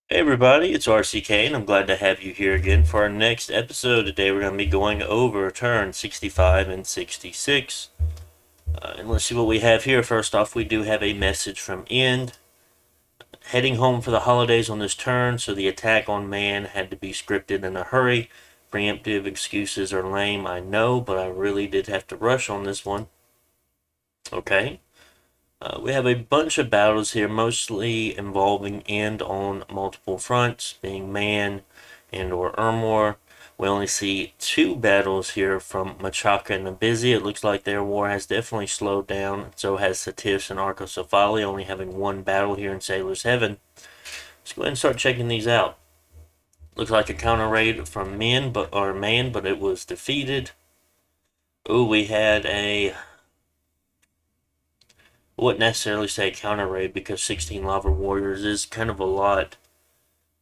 Hey everybody, it's RCK and I'm glad to have you here again for our next episode. Today we're going to be going over turn 65 and 66. And let's see what we have here. First off, we do have a message from End. Heading home for the holidays on this turn, so the attack on man had to be scripted in a hurry. Preemptive excuses are lame, I know, but I really did have to rush on this one. Okay. We have a bunch of battles here, mostly involving End on multiple fronts, being Man and or Ermor. We only see two battles here from Machaca and Abizi. It looks like their war has definitely slowed down. So has Satifs and Arcocephali, only having one battle here in Sailor's Heaven. Let's go ahead and start checking these out. Looks like a counter raid from Man, but it was defeated. Ooh, we had a I wouldn't necessarily say counter raid because 16 lava warriors is kind of a lot.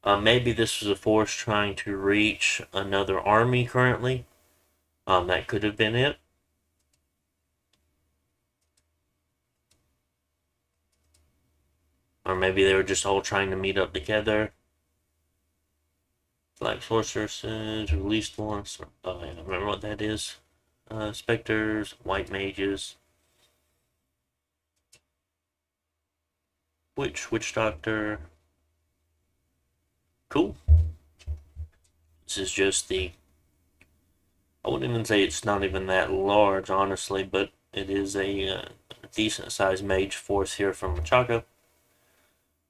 Maybe this was a force trying to reach another army currently. That could have been it. Or maybe they were just all trying to meet up together. Black sorceresses, released ones. I don't remember what that is. Specters, white mages. Witch doctor. Cool. This is just I wouldn't even say it's not even that large, honestly, but it is a decent sized mage force here from Machaca.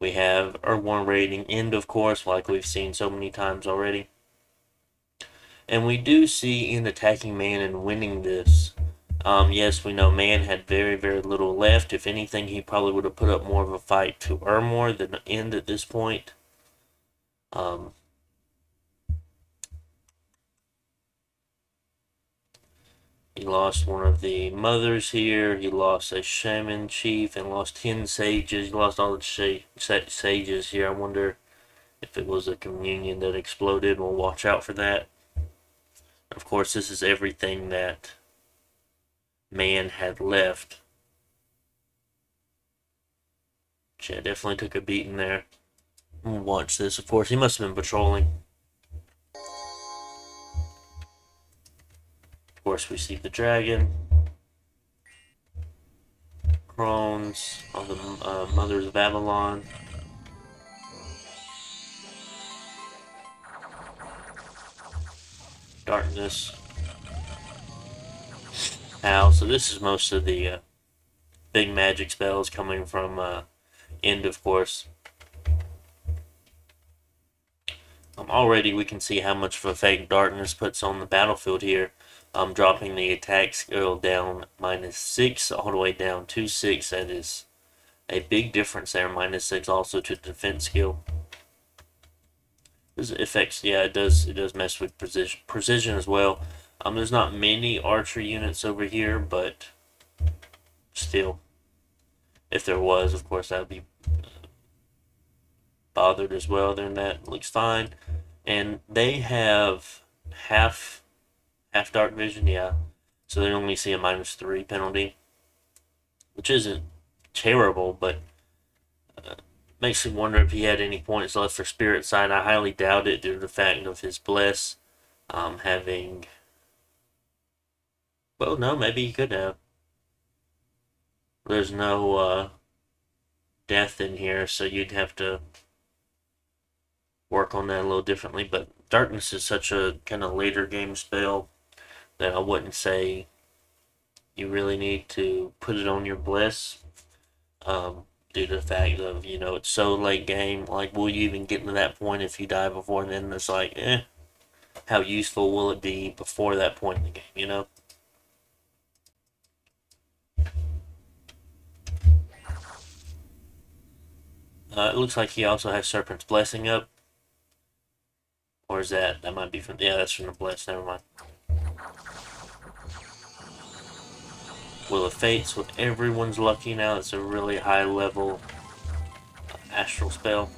We have Urborn raiding End, of course, like we've seen so many times already. And we do see End attacking Man and winning this. Yes, we know Man had very, very little left. If anything, he probably would have put up more of a fight to Ermor than End at this point. Um, He lost one of the mothers here. He lost a shaman chief and lost 10 sages. He lost all the sages here. I wonder if it was a communion that exploded. We'll watch out for that. Of course, this is everything that Man had left. Yeah, definitely took a beating there. We'll watch this. Of course, he must have been patrolling. Of course, we see the dragon. Crones on the Mothers of Avalon. Darkness. Ow. So this is most of the big magic spells coming from End, of course. Already we can see how much of a fake darkness puts on the battlefield here. Dropping the attack skill down -6 all the way down to 6. That is a big difference there. -6 also to the defense skill. This affects, yeah, it does mess with precision as well. There's not many archer units over here, but still, if there was, of course, that would be bothered as well. Then that looks fine, and they have half dark vision, yeah. So they only see a -3 penalty, which isn't terrible, but makes me wonder if he had any points left for Spirit Side. I highly doubt it due to the fact of his bless having. Well, no, maybe he could have. There's no death in here, so you'd have to work on that a little differently. But Darkness is such a kind of later game spell that I wouldn't say you really need to put it on your bless. Due to the fact of, it's so late game. Like, will you even get to that point if you die before? And then it's like, how useful will it be before that point in the game, it looks like he also has Serpent's Blessing up. Or is that might be from, yeah, that's from the Bless, never mind. Will of Fates with everyone's lucky now. It's a really high level astral spell.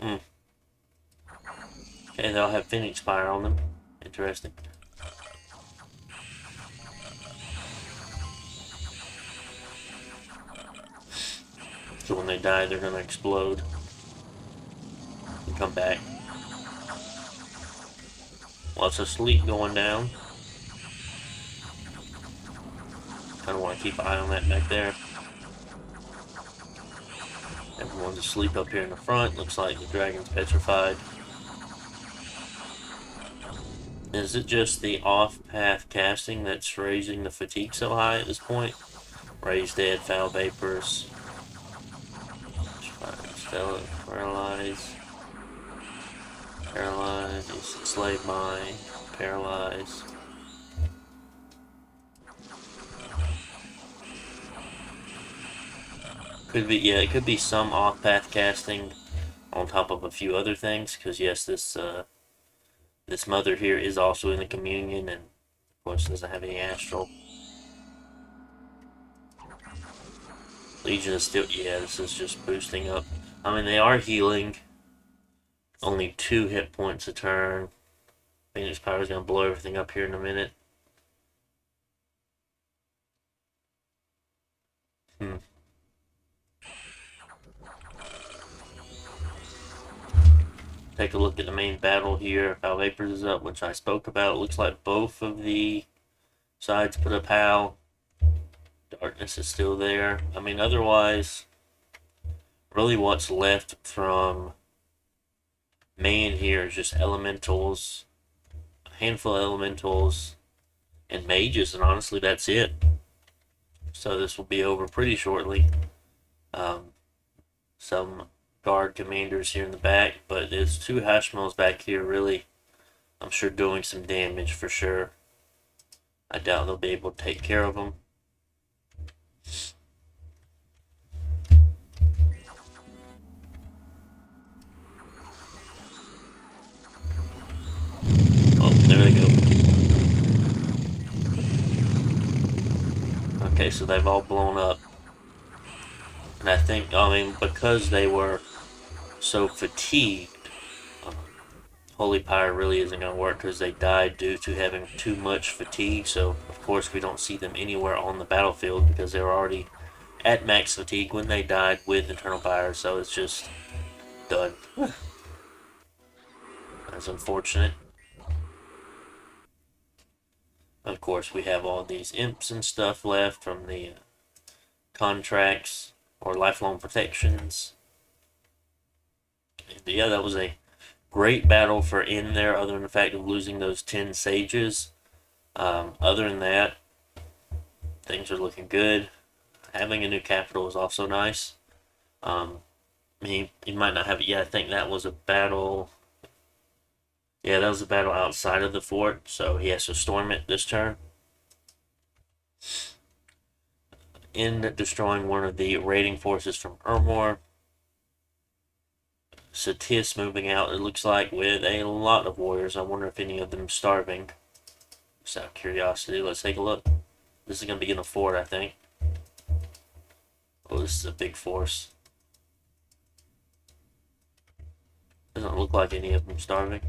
Mm. Okay, they'll have Phoenix Fire on them. Interesting. So when they die, they're going to explode and come back. Lots of sleep going down. Kind of want to keep an eye on that back there. Everyone's asleep up here in the front. Looks like the dragon's petrified. Is it just the off-path casting that's raising the fatigue so high at this point? Raised dead, foul vapors. Stella, paralyze. Paralyze, slave mind, paralyze. Could be, yeah, it could be some off-path casting on top of a few other things, because yes, this mother here is also in the communion, and of course doesn't have any astral. Legion is still, yeah, this is just boosting up. I mean, they are healing. Only 2 hit points a turn. Phoenix Power is going to blow everything up here in a minute. Take a look at the main battle here. Foul Vapors is up, which I spoke about. It looks like both of the sides put up Howl. Darkness is still there. I mean, otherwise, really what's left from main here is just elementals, a handful of elementals, and mages, and honestly, that's it. So this will be over pretty shortly. Some guard commanders here in the back, but there's 2 Hashmals back here, really, I'm sure, doing some damage for sure. I doubt they'll be able to take care of them. Oh, there they go. Okay, so they've all blown up. And I think, I mean, because they were so fatigued, Holy Pyre really isn't going to work because they died due to having too much fatigue. So, of course, we don't see them anywhere on the battlefield because they were already at max fatigue when they died with Eternal Pyre. So it's just done. That's unfortunate. Of course, we have all these imps and stuff left from the contracts or lifelong protections. And yeah, that was a great battle for in there, other than the fact of losing those 10 sages. Other than that, things are looking good. Having a new capital is also nice. He might not have it yet. I think that was a battle. Yeah, that was a battle outside of the fort, so he has to storm it this turn. In destroying one of the raiding forces from Ermor. Satis moving out, it looks like, with a lot of warriors. I wonder if any of them are starving. Just out of curiosity, let's take a look. This is going to be in a fort, I think. Oh, this is a big force. Doesn't look like any of them starving.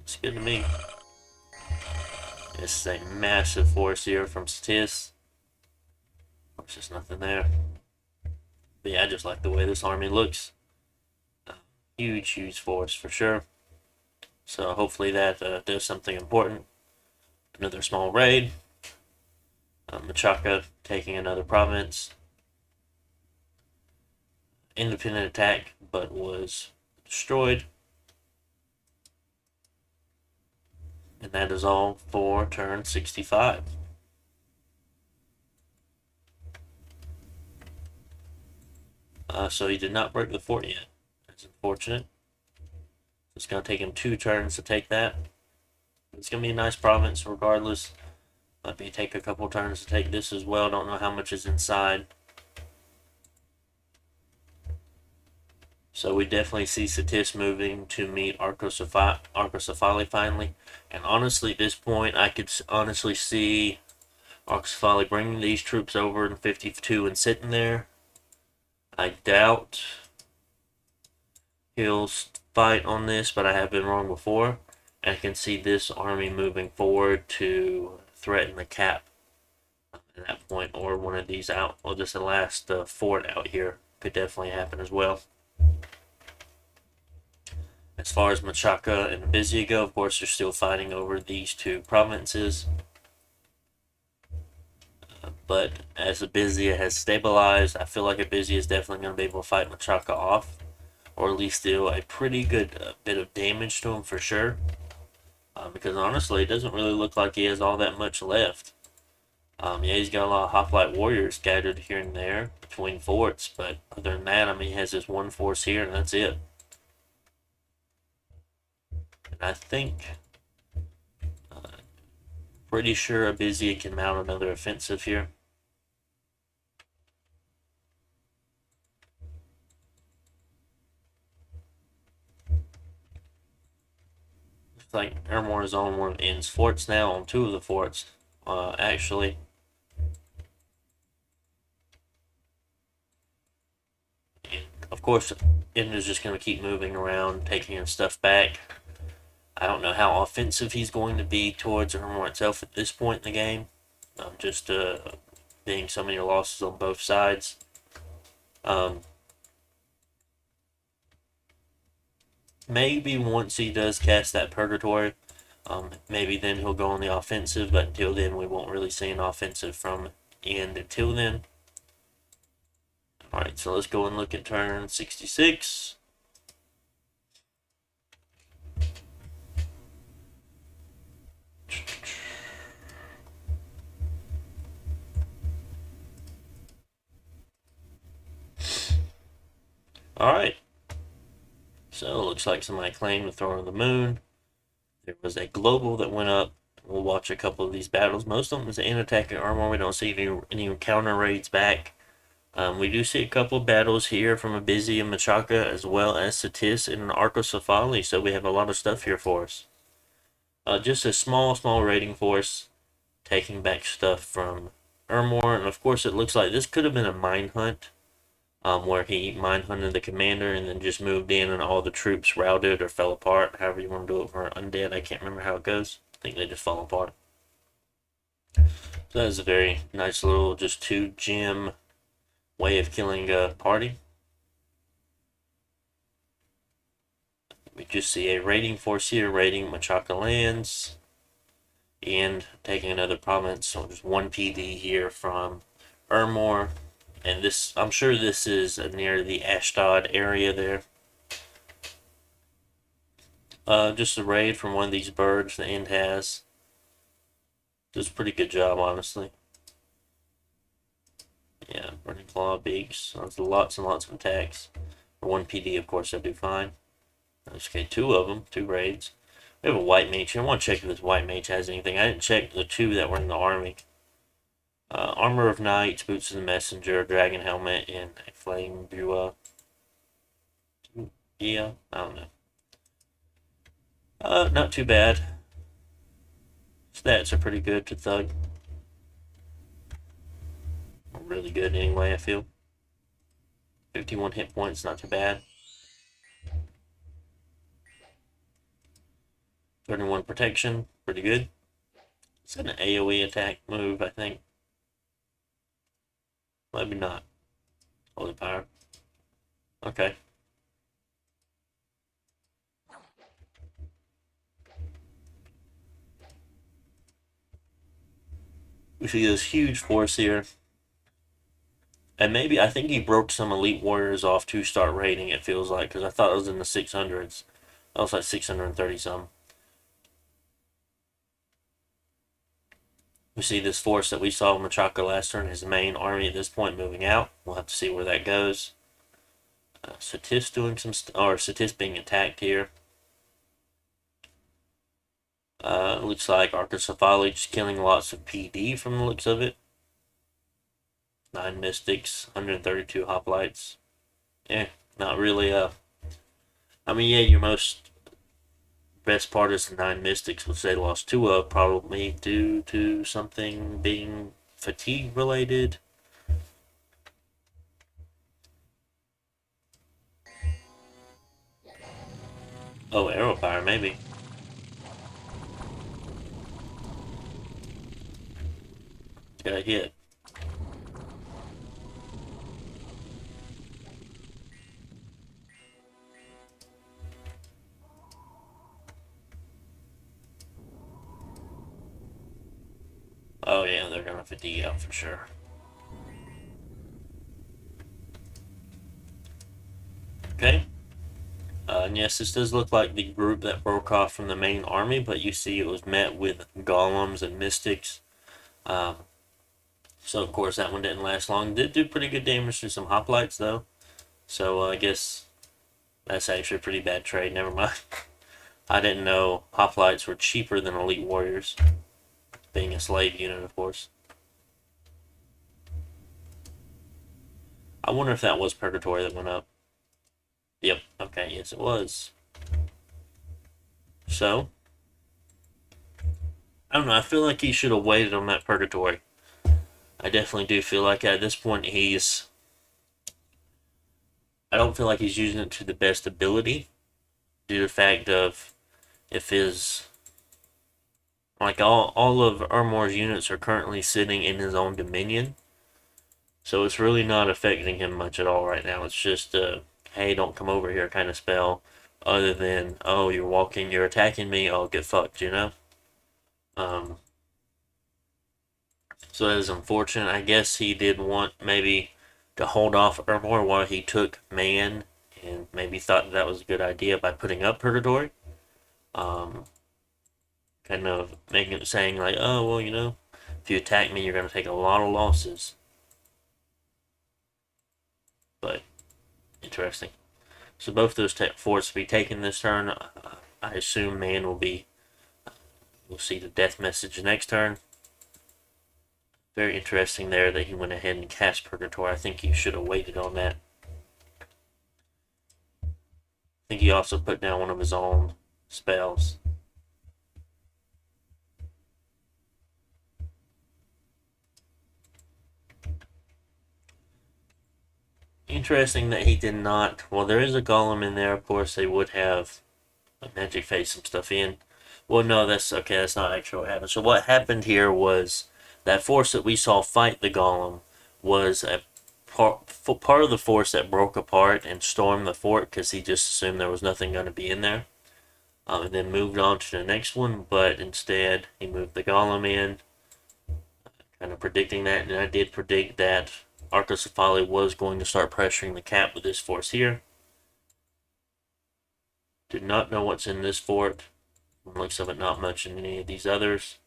It's good to me. This is a massive force here from Satis. There's just nothing there. But yeah, I just like the way this army looks. Huge, huge force for sure. So hopefully that does something important. Another small raid. Machaca taking another province. Independent attack, but was destroyed. And that is all for turn 65. So he did not break the fort yet. That's unfortunate. It's going to take him 2 turns to take that. It's going to be a nice province regardless. Might be take a couple turns to take this as well. Don't know how much is inside. So we definitely see Satis moving to meet Arcocephali finally. And honestly, at this point, I could honestly see Arcocephali bringing these troops over in 52 and sitting there. I doubt he'll fight on this, but I have been wrong before. And I can see this army moving forward to threaten the cap at that point, or one of these out, or just the last fort out here could definitely happen as well. As far as Machaca and Bizia go, of course, they're still fighting over these two provinces. But as Bizia has stabilized, I feel like Bizia is definitely going to be able to fight Machaca off, or at least do a pretty good bit of damage to him for sure. Because honestly, it doesn't really look like he has all that much left. Yeah, he's got a lot of hoplite warriors scattered here and there between forts, but other than that, I mean, he has his one force here, and that's it. And I think, pretty sure Bizia can mount another offensive here. Looks like Ermor is on one of N's forts now, on two of the forts, actually. And of course, N is just going to keep moving around, taking his stuff back. I don't know how offensive he's going to be towards Ermor itself at this point in the game. Just being so many losses on both sides. Maybe once he does cast that Purgatory, maybe then he'll go on the offensive, but until then we won't really see an offensive from End until then. Alright, so let's go and look at turn 66. Alright. So it looks like somebody claimed the Throne of the Moon. There was a global that went up. We'll watch a couple of these battles. Most of them is in attacking armor. We don't see any counter raids back. We do see a couple of battles here from Bizia and Machaca, as well as Satis and Arcocephali, so we have a lot of stuff here for us. Just a small raiding force taking back stuff from Ermor, and of course it looks like this could have been a mine hunt, where he mine hunted the commander and then just moved in and all the troops routed or fell apart, however you want to do it for undead. I can't remember how it goes. I think they just fall apart. So that is a very nice little just 2-gem way of killing a party. We just see a raiding force here raiding Machaca lands and taking another province. So there's one PD here from Ermor, and this, I'm sure this is near the Ashdod area there. Just a raid from one of these birds the End has. Does a pretty good job, honestly. Yeah, Burning Claw, Beaks. There's lots and lots of attacks. For one PD, of course, I do fine. Okay, 2 of them, 2 raids. We have a White Mage here. I want to check if this White Mage has anything. I didn't check the 2 that were in the army. Armor of Knights, Boots of the Messenger, Dragon Helmet, and a Flame Bua. Yeah, I don't know. Not too bad. Stats are pretty good to Thug. Really good anyway, I feel. 51 hit points, not too bad. 31 protection, pretty good. It's an AoE attack move, I think. Maybe not. Holy Power. Okay. We see this huge force here. And maybe, I think he broke some Elite Warriors off to start raiding, it feels like, because I thought it was in the 600s. That was like 630 some. We see this force that we saw in Machaca last turn, his main army at this point moving out. We'll have to see where that goes. Satis doing some, or Satis being attacked here. Looks like Arcocephali just killing lots of PD from the looks of it. 9 Mystics, 132 Hoplites. Yeah, not really, I mean, yeah, your best part is the 9 Mystics, which they lost 2 of, probably due to something being fatigue related. Oh, Arrow Fire, maybe. Got a hit. Oh yeah, they're gonna 50 out for sure. Okay. And yes, this does look like the group that broke off from the main army, but you see it was met with golems and mystics. Um, so of course that one didn't last long. Did do pretty good damage to some hoplites though. So I guess that's actually a pretty bad trade. Never mind. I didn't know hoplites were cheaper than elite warriors, being a slave unit, of course. I wonder if that was purgatory that went up. Yep. Okay. Yes, it was. So I don't know. I feel like he should have waited on that purgatory. I definitely do feel like at this point he's. I don't feel like he's using it to the best ability, due to the fact of if his like all of Armor's units are currently sitting in his own dominion, so it's really not affecting him much at all right now. It's just hey, don't come over here kind of spell. Other than, oh, you're attacking me, oh, get fucked, you know? Um, so that is unfortunate. I guess he did want maybe to hold off Ermor while he took Man, and maybe thought that was a good idea by putting up Purgatory. Um, kind of making it saying like, oh, well, if you attack me, you're going to take a lot of losses. But interesting. So both those forts will be taken this turn. I assume Man will be. We'll see the death message next turn. Very interesting there that he went ahead and cast Purgatory. I think he should have waited on that. I think he also put down one of his own spells. Interesting that he did not. Well, there is a golem in there. Of course, they would have a magic phase some stuff in. Well, no, that's okay. That's not actually what happened. So what happened here was that force that we saw fight the golem was a part of the force that broke apart and stormed the fort because he just assumed there was nothing going to be in there. And then moved on to the next one, but instead he moved the golem in, kind of predicting that, and I did predict that Arcocephali was going to start pressuring the cap with this force here. Did not know what's in this fort. Looks of it, not much in any of these others.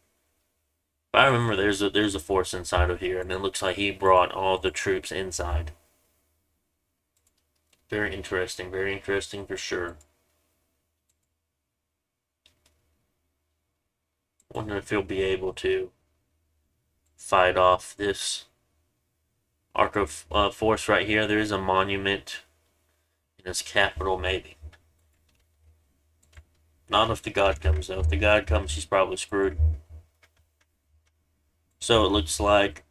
But I remember there's a force inside of here, and it looks like he brought all the troops inside. Very interesting for sure. Wonder if he'll be able to fight off this Arco force right here. There is a monument in his capital, maybe. Not if the god comes, though. If the god comes, he's probably screwed. So it looks like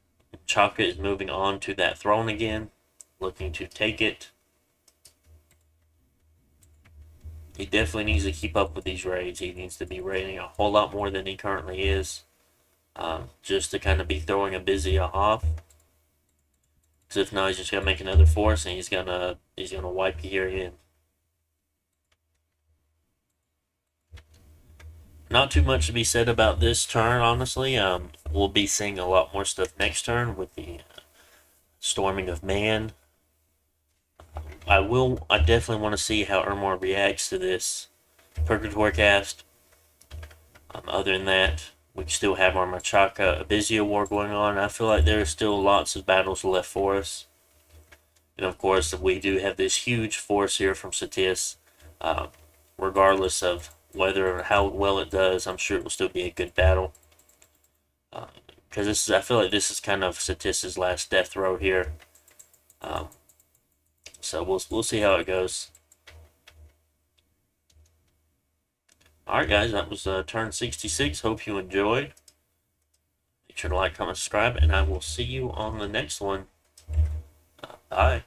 Chaka is moving on to that throne again, looking to take it. He definitely needs to keep up with these raids. He needs to be raiding a whole lot more than he currently is, just to kind of be throwing a busy off. Because if not, he's just gonna make another force, and he's gonna wipe you here again. Not too much to be said about this turn, honestly. We'll be seeing a lot more stuff next turn with the storming of Man. I definitely want to see how Ermor reacts to this Purgatory cast. Other than that, we still have our Machaka Abizia war going on. I feel like there are still lots of battles left for us. And of course, we do have this huge force here from Satis. Regardless of whether or how well it does, I'm sure it will still be a good battle. Because I feel like this is kind of Satis's last death row here. So we'll see how it goes. Alright guys, that was turn 66. Hope you enjoyed. Make sure to like, comment, subscribe, and I will see you on the next one. Bye.